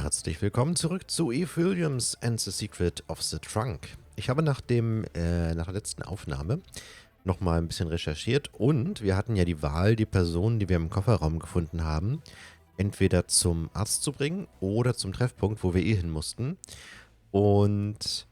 Herzlich willkommen zurück zu Eve Williams and the Secret of the Trunk. Ich habe nach der letzten Aufnahme nochmal ein bisschen recherchiert und wir hatten ja die Wahl, die Personen, die wir im Kofferraum gefunden haben, entweder zum Arzt zu bringen oder zum Treffpunkt, wo wir hin mussten. Und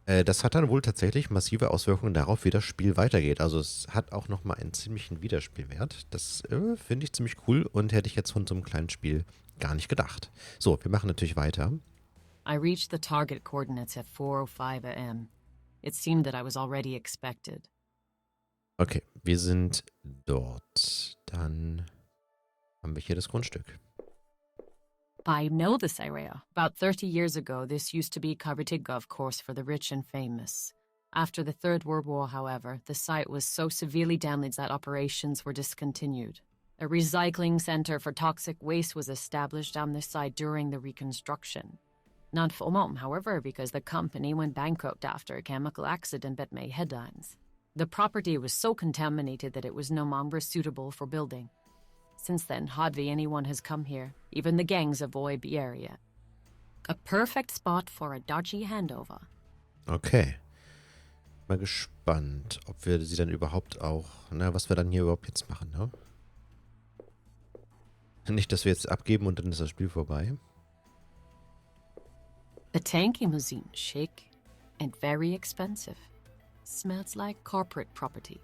das hat dann wohl tatsächlich massive Auswirkungen darauf, wie das Spiel weitergeht. Also es hat auch nochmal einen ziemlichen Wiederspielwert. Das finde ich ziemlich cool und hätte ich jetzt von so einem kleinen Spiel gar nicht gedacht. So, wir machen natürlich weiter. I reached the target coordinates at 4:05 a.m. It seemed that I was already expected. Okay, wir sind dort. Dann haben wir hier das Grundstück. I know this area. About 30 years ago, this used to be Kavitigga, of course, for the rich and famous. After the Third World War, however, the site was so severely damaged that operations were discontinued. A recycling center for toxic waste was established on the site during the reconstruction. Not for long, however, because the company went bankrupt after a chemical accident that made headlines. The property was so contaminated that it was no longer suitable for building. Since then, hardly anyone has come here. Even the gangs avoid the area. A perfect spot for a dodgy handover. Okay. Mal gespannt, ob wir sie dann überhaupt auch, was wir dann hier überhaupt jetzt machen, ne? Nicht, dass wir jetzt abgeben und dann ist das Spiel vorbei. The tanky limousine, chic and very expensive. Smells like corporate property.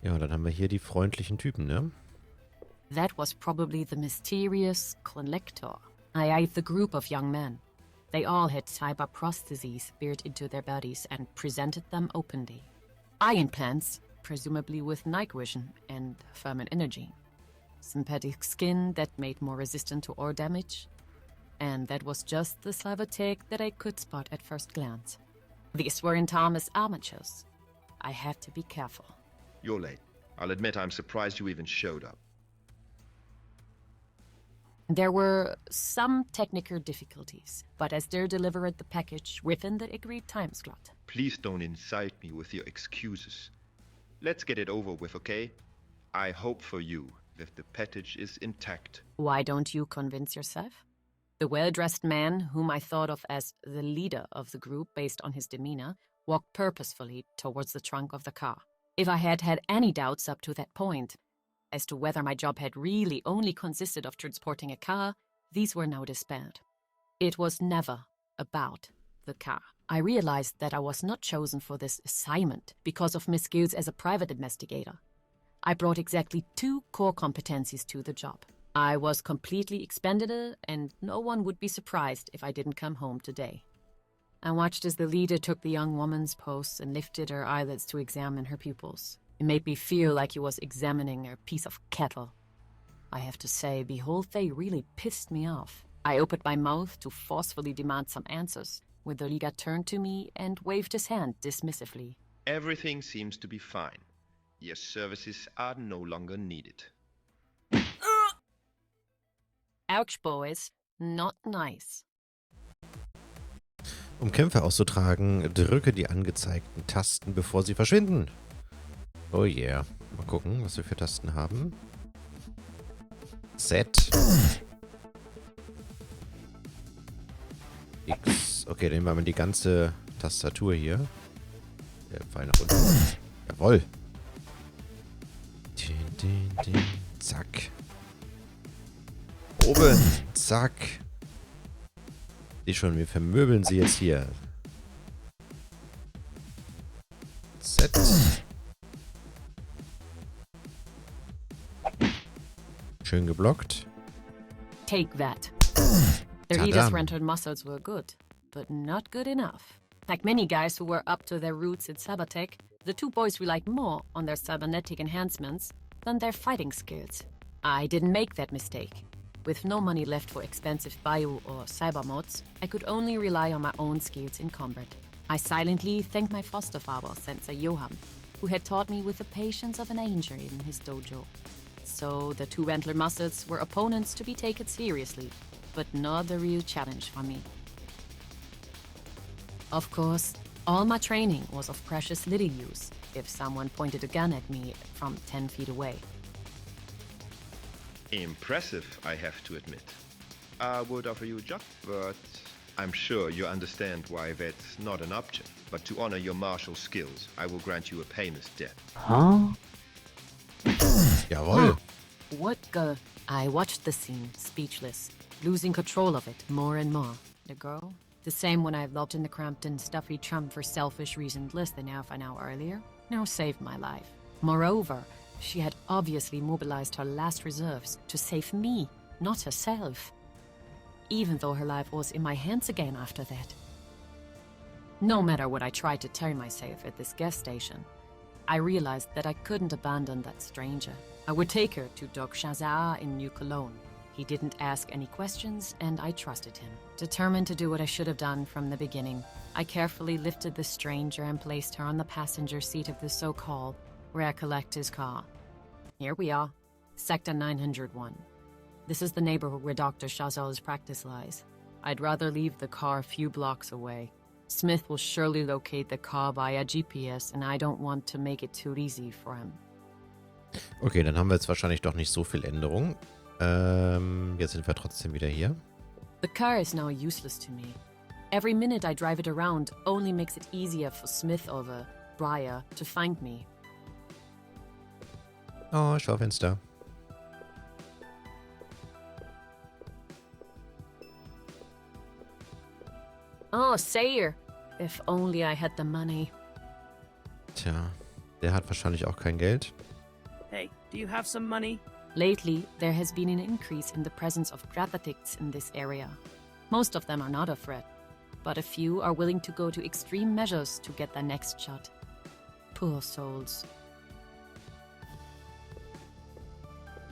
Ja, und dann haben wir hier die freundlichen Typen, ne? That was probably the mysterious collector. I eyed the group of young men. They all had cyber prostheses built into their bodies and presented them openly. Eye implants, presumably with night vision and thermal energy. Synthetic skin that made more resistant to ore damage. And that was just the cyber tech that I could spot at first glance. These weren't harmless amateurs. I had to be careful. You're late. I'll admit I'm surprised you even showed up. There were some technical difficulties, but I still delivered the package within the agreed time slot. Please don't incite me with your excuses. Let's get it over with, okay? I hope for you that the package is intact. Why don't you convince yourself? The well-dressed man, whom I thought of as the leader of the group based on his demeanor, walked purposefully towards the trunk of the car. If I had had any doubts up to that point as to whether my job had really only consisted of transporting a car, these were now dispelled. It was never about the car. I realized that I was not chosen for this assignment because of my skills as a private investigator. I brought exactly 2 core competencies to the job. I was completely expendable, and no one would be surprised if I didn't come home today. I watched as the leader took the young woman's pose and lifted her eyelids to examine her pupils. It made me feel like he was examining a piece of cattle. I have to say, the whole thing really pissed me off. I opened my mouth to forcefully demand some answers, when the leader turned to me and waved his hand dismissively. Everything seems to be fine. Your services are no longer needed. Ouch, boys. Not nice. Um Kämpfe auszutragen, drücke die angezeigten Tasten, bevor sie verschwinden. Oh yeah. Mal gucken, was wir für Tasten haben. Z. X. Okay, dann nehmen wir mal die ganze Tastatur hier. Der Pfeil nach unten. Jawohl. Zack. Oben. Zack. Sieh schon, wir vermöbeln sie jetzt hier. Z. Schön geblockt. Take that. Their leader's rendered muscles were good, but not good enough. Like many guys who were up to their roots in cybertech, the 2 boys relied more on their cybernetic enhancements than their fighting skills. I didn't make that mistake. With no money left for expensive bio or cyber mods, I could only rely on my own skills in combat. I silently thanked my foster father, Sensei Johann, who had taught me with the patience of an angel in his dojo. So the 2 Wendler muscles were opponents to be taken seriously, but not a real challenge for me. Of course, all my training was of precious little use if someone pointed a gun at me from 10 feet away. Impressive, I have to admit. I would offer you a job, but I'm sure you understand why that's not an option. But to honor your martial skills, I will grant you a painless death. Huh? Jawohl. What go? I watched the scene, speechless, losing control of it more and more. The girl, the same one I loved in the cramped and stuffy trum for selfish reasons less than half an hour earlier, now saved my life. Moreover, she had obviously mobilized her last reserves to save me, not herself. Even though her life was in my hands again after that. No matter what I tried to tell myself at this gas station, I realized that I couldn't abandon that stranger. I would take her to Doc Chazard in New Cologne. He didn't ask any questions, and I trusted him. Determined to do what I should have done from the beginning, I carefully lifted the stranger and placed her on the passenger seat of the so-called recollect his car. Here we are, Sector 901. This is the neighborhood where Dr. Chazot's practice lies. I'd rather leave the car a few blocks away. Smith will surely locate the car via GPS, and I don't want to make it too easy for him. Okay, dann haben wir jetzt wahrscheinlich doch nicht so viel Änderung. Jetzt sind wir trotzdem wieder hier. The car is now useless to me. Every minute I drive it around only makes it easier for Smith or the Briar to find me. Oh, Schaufenster. Oh, Sayer. If only I had the money. Tja, der hat wahrscheinlich auch kein Geld. Hey, do you have some money? Lately, there has been an increase in the presence of graphitics in this area. Most of them are not a threat, but a few are willing to go to extreme measures to get their next shot. Poor souls.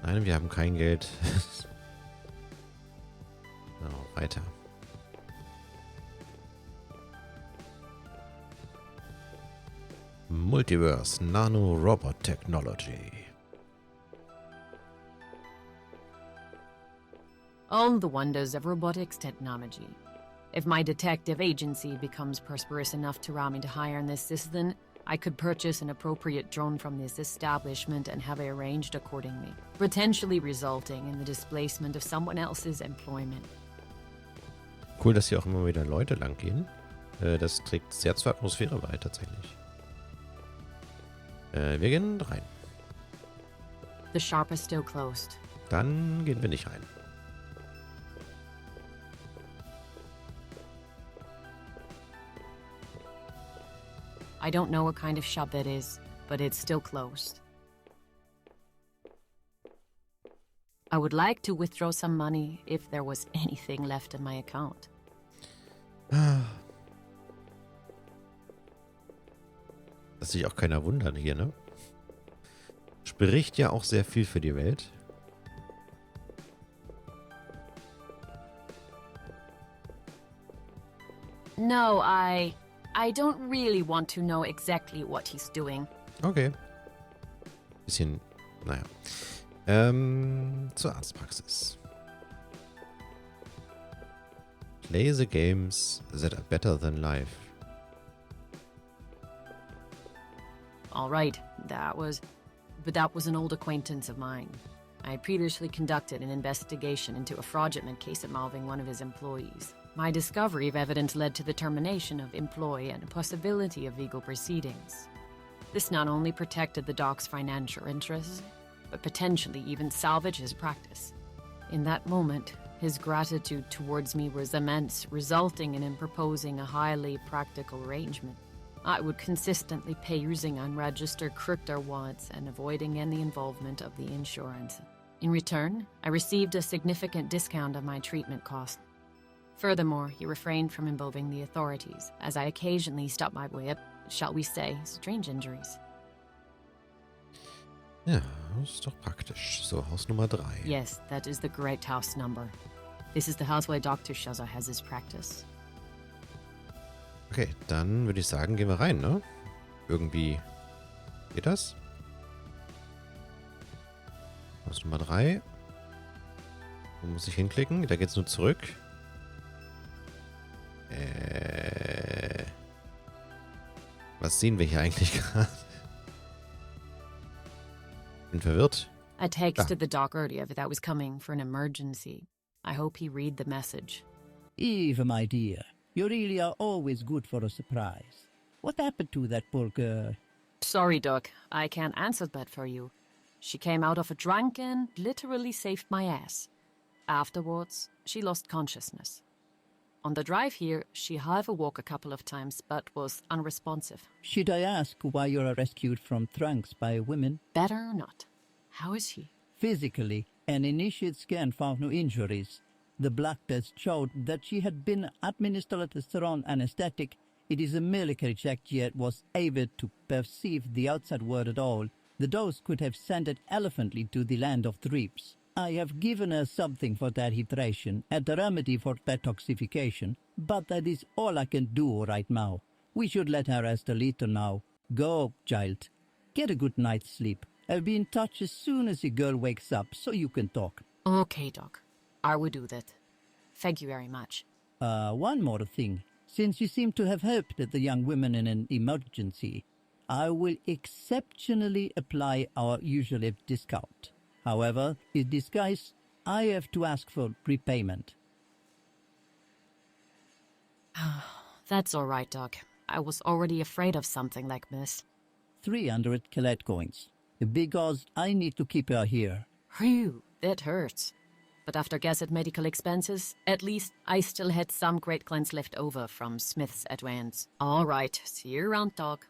Nein, wir haben kein Geld. So, weiter. Multiverse Nano Robot Technology. All the wonders of robotics technology. If my detective agency becomes prosperous enough to allow me to hire an assistant, I could purchase an appropriate drone from this establishment and have it arranged accordingly, potentially resulting in the displacement of someone else's employment. Cool, dass hier auch immer wieder Leute lang gehen. Das trägt sehr zur Atmosphäre bei, tatsächlich. Wir gehen rein. The shop is still closed. Dann gehen wir nicht rein. I don't know what kind of shop that is, but it's still closed. I would like to withdraw some money if there was anything left in my account. Dass sich auch keiner wundert hier, ne? Spricht ja auch sehr viel für die Welt. No, I don't really want to know exactly what he's doing. Okay. Bisschen, naja. Zur Arztpraxis. Play the games that are better than life. All right, that was an old acquaintance of mine. I previously conducted an investigation into a fraudulent case involving one of his employees. My discovery of evidence led to the termination of employee and a possibility of legal proceedings. This not only protected the doc's financial interests, but potentially even salvaged his practice. In that moment, his gratitude towards me was immense, resulting in him proposing a highly practical arrangement. I would consistently pay using unregistered crypto wallets and avoiding any involvement of the insurance. In return, I received a significant discount on my treatment costs. Furthermore, he refrained from involving the authorities, as I occasionally stopped my way up, shall we say, strange injuries. Ja, das ist doch praktisch. So, Haus Nummer 3. Yes, that is the correct house number. This is the house where Dr. Shaza has his practice. Okay, dann würde ich sagen, gehen wir rein, ne? Irgendwie geht das? Haus Nummer 3. Wo muss ich hinklicken? Da geht's nur zurück. Was sehen wir hier eigentlich gerade? Bin verwirrt. I texted the doc earlier that I was coming for an emergency. I hope he read the message. Eve, my dear, you really are always good for a surprise. What happened to that poor girl? Sorry, Doc, I can't answer that for you. She came out of a drunk and literally saved my ass. Afterwards, she lost consciousness. On the drive here, she half awoke a couple of times, but was unresponsive. Should I ask why you are rescued from trunks by women? Better not. How is she? Physically, an initial scan found no injuries. The blood test showed that she had been administered a strong anesthetic. It is a military check yet was able to perceive the outside world at all. The dose could have sent it elephantly to the land of dreams. I have given her something for that hydration and a remedy for detoxification, but that is all I can do right now. We should let her rest a little now. Go, child. Get a good night's sleep. I'll be in touch as soon as the girl wakes up so you can talk. Okay, Doc. I will do that. Thank you very much. One more thing. Since you seem to have helped the young women in an emergency, I will exceptionally apply our usual discount. However, in this case, I have to ask for repayment. That's all right, Doc. I was already afraid of something like this. 300 Colette coins. Because I need to keep her here. Phew, that hurts. But after gas and medical expenses, at least I still had some great cleanse left over from Smith's advance. All right, see you around, Doc.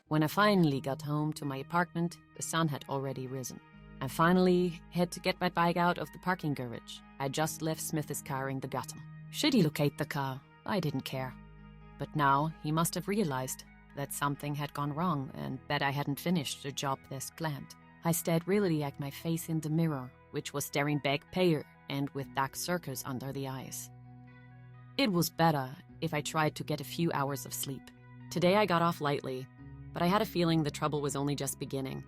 When I finally got home to my apartment, the sun had already risen. I finally had to get my bike out of the parking garage. I just left Smith's car in the gutter. Should he locate the car? I didn't care. But now he must have realized that something had gone wrong and that I hadn't finished the job as planned. I stared really at my face in the mirror, which was staring back pale and with dark circles under the eyes. It was better if I tried to get a few hours of sleep. Today I got off lightly, but I had a feeling the trouble was only just beginning.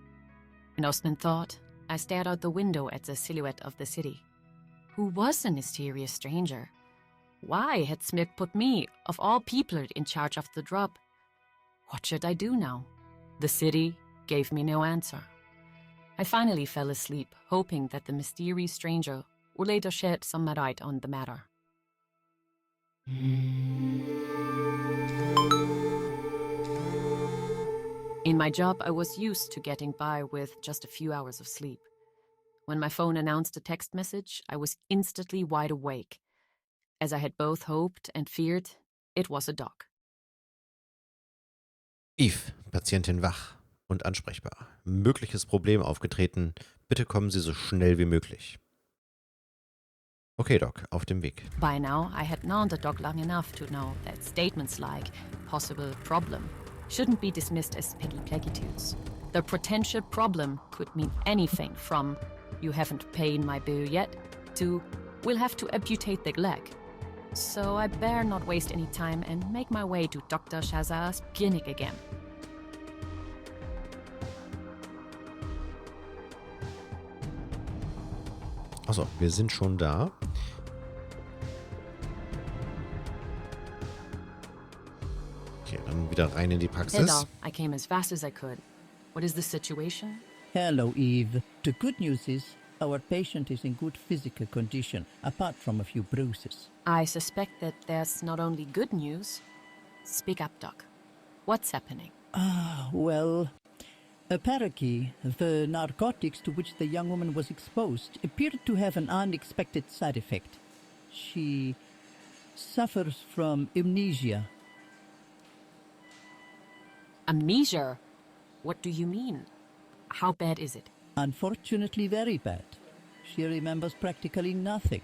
Lost in thought, I stared out the window at the silhouette of the city. Who was the mysterious stranger? Why had Smith put me, of all people, in charge of the drop? What should I do now? The city gave me no answer. I finally fell asleep, hoping that the mysterious stranger would later shed some light on the matter. In my job, I was used to getting by with just a few hours of sleep. When my phone announced a text message, I was instantly wide awake. As I had both hoped and feared, it was a doc. Eve, Patientin wach und ansprechbar. Mögliches Problem aufgetreten. Bitte kommen Sie so schnell wie möglich. Okay, Doc, auf dem Weg. By now, I had known the doc long enough to know that statements like possible problem shouldn't be dismissed as petty platitudes. The potential problem could mean anything from you haven't paid my bill yet to we'll have to amputate the leg. So I better not waste any time and make my way to Dr. Shazar's clinic again. Achso, wir sind schon da. Okay, dann wieder rein in die Praxis. Hello, I came as fast as I could. What is the situation? Hello, Eve. The good news is our patient is in good physical condition, apart from a few bruises. I suspect that there's not only good news. Speak up, Doc. What's happening? Well, apparently, the narcotics to which the young woman was exposed appeared to have an unexpected side effect. She suffers from amnesia. Amnesia? What do you mean? How bad is it? Unfortunately, very bad. She remembers practically nothing,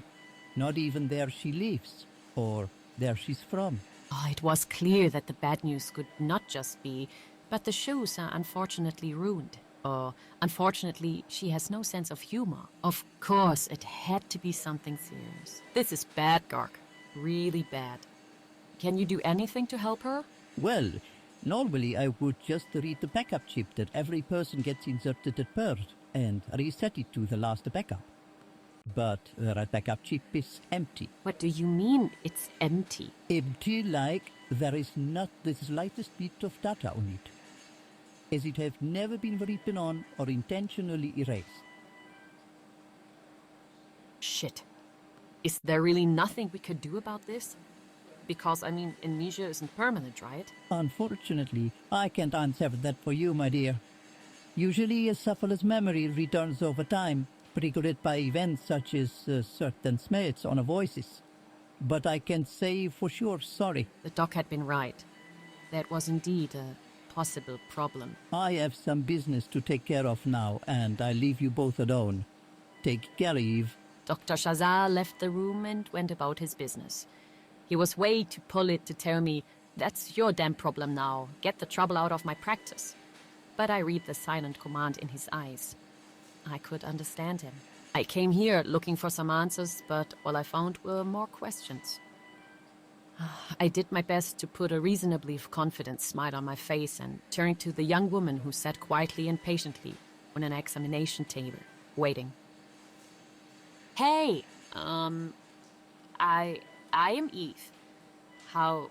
not even where she lives or where she's from. Oh, it was clear that the bad news could not just be, but the shoes are unfortunately ruined. Or, unfortunately, she has no sense of humor. Of course, it had to be something serious. This is bad, Gark. Really bad. Can you do anything to help her? Well, normally I would just read the backup chip that every person gets inserted at birth and reset it to the last backup. But that backup chip is empty. What do you mean it's empty? Empty like there is not the slightest bit of data on it, as it have never been written on or intentionally erased. Shit. Is there really nothing we could do about this? Because, I mean, amnesia isn't permanent, right? Unfortunately, I can't answer that for you, my dear. Usually, a sufferer's memory returns over time, triggered by events such as certain smells on voices. But I can't say for sure, sorry. The doc had been right. That was indeed a possible problem. I have some business to take care of now, and I leave you both alone. Take care, Eve. Dr. Shazar left the room and went about his business. He was way too polite to tell me, "That's your damn problem now. Get the trouble out of my practice." But I read the silent command in his eyes. I could understand him. I came here looking for some answers, but all I found were more questions. I did my best to put a reasonably confident smile on my face and turned to the young woman who sat quietly and patiently on an examination table, waiting. "Hey, I am Eve. How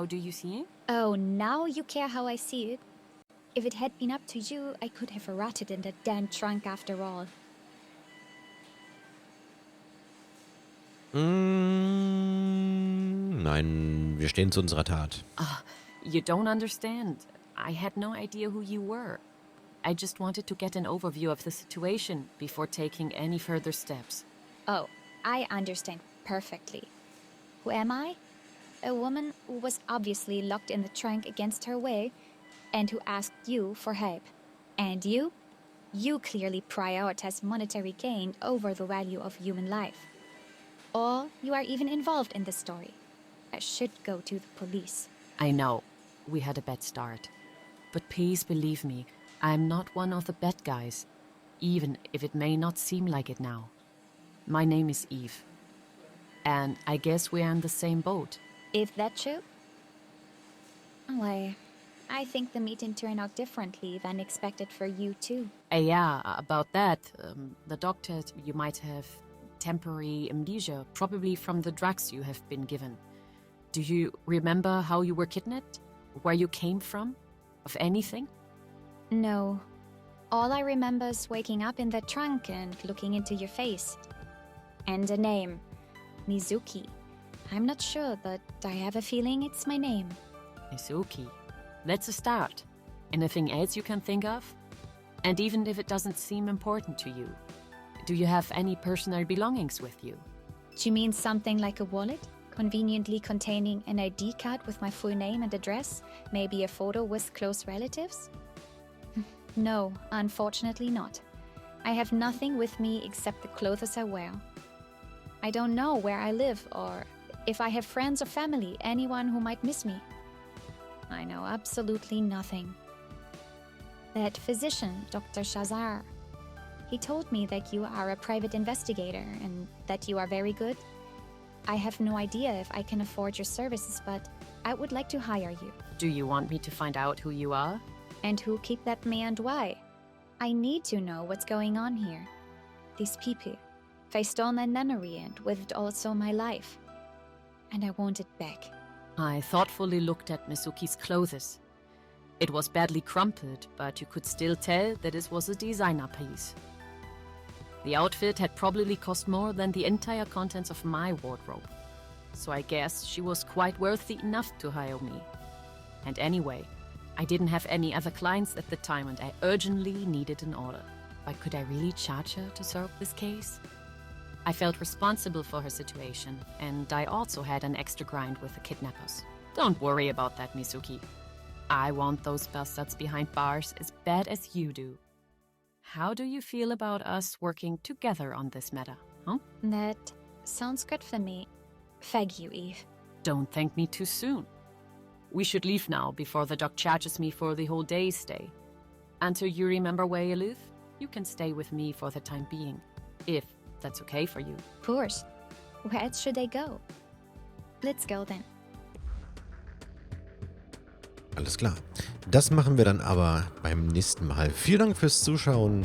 do you see it?" Oh, now you care how I see it? If it had been up to you, I could have rotted in that damn trunk after all. Nein, wir stehen zu unserer Tat. You don't understand. I had no idea who you were. I just wanted to get an overview of the situation before taking any further steps. Oh, I understand perfectly. Who am I? A woman who was obviously locked in the trunk against her will, and who asked you for help. And you? You clearly prioritize monetary gain over the value of human life. Or you are even involved in this story. I should go to the police. I know. We had a bad start. But please believe me, I'm not one of the bad guys, even if it may not seem like it now. My name is Eve. And I guess we're in the same boat. Is that true? Well, I think the meeting turned out differently than expected for you too. Yeah, about that. The doctor, you might have temporary amnesia, probably from the drugs you have been given. Do you remember how you were kidnapped? Where you came from? Of anything? No. All I remember is waking up in that trunk and looking into your face. And a name. Mizuki. I'm not sure, but I have a feeling it's my name. Mizuki. That's a start. Anything else you can think of? And even if it doesn't seem important to you, do you have any personal belongings with you? Do you mean something like a wallet? Conveniently containing an ID card with my full name and address? Maybe a photo with close relatives? No, unfortunately not. I have nothing with me except the clothes I wear. I don't know where I live or if I have friends or family, anyone who might miss me. I know absolutely nothing. That physician, Dr. Shazar, he told me that you are a private investigator and that you are very good. I have no idea if I can afford your services, but I would like to hire you. Do you want me to find out who you are? And who keep that me and why? I need to know what's going on here. These people, they stole my memory and with it also my life. And I want it back. I thoughtfully looked at Mizuki's clothes. It was badly crumpled, but you could still tell that it was a designer piece. The outfit had probably cost more than the entire contents of my wardrobe. So I guess she was quite worthy enough to hire me. And anyway, I didn't have any other clients at the time and I urgently needed an order. But could I really charge her to solve this case? I felt responsible for her situation, and I also had an extra grind with the kidnappers. Don't worry about that, Mizuki. I want those bastards behind bars as bad as you do. How do you feel about us working together on this matter, huh? That sounds good for me. Thank you, Eve. Don't thank me too soon. We should leave now before the doc charges me for the whole day's stay. Until you remember where you live, you can stay with me for the time being, if that's okay for you. Of course. Where else should I go? Let's go then. Alles klar. Das machen wir dann aber beim nächsten Mal. Vielen Dank fürs Zuschauen.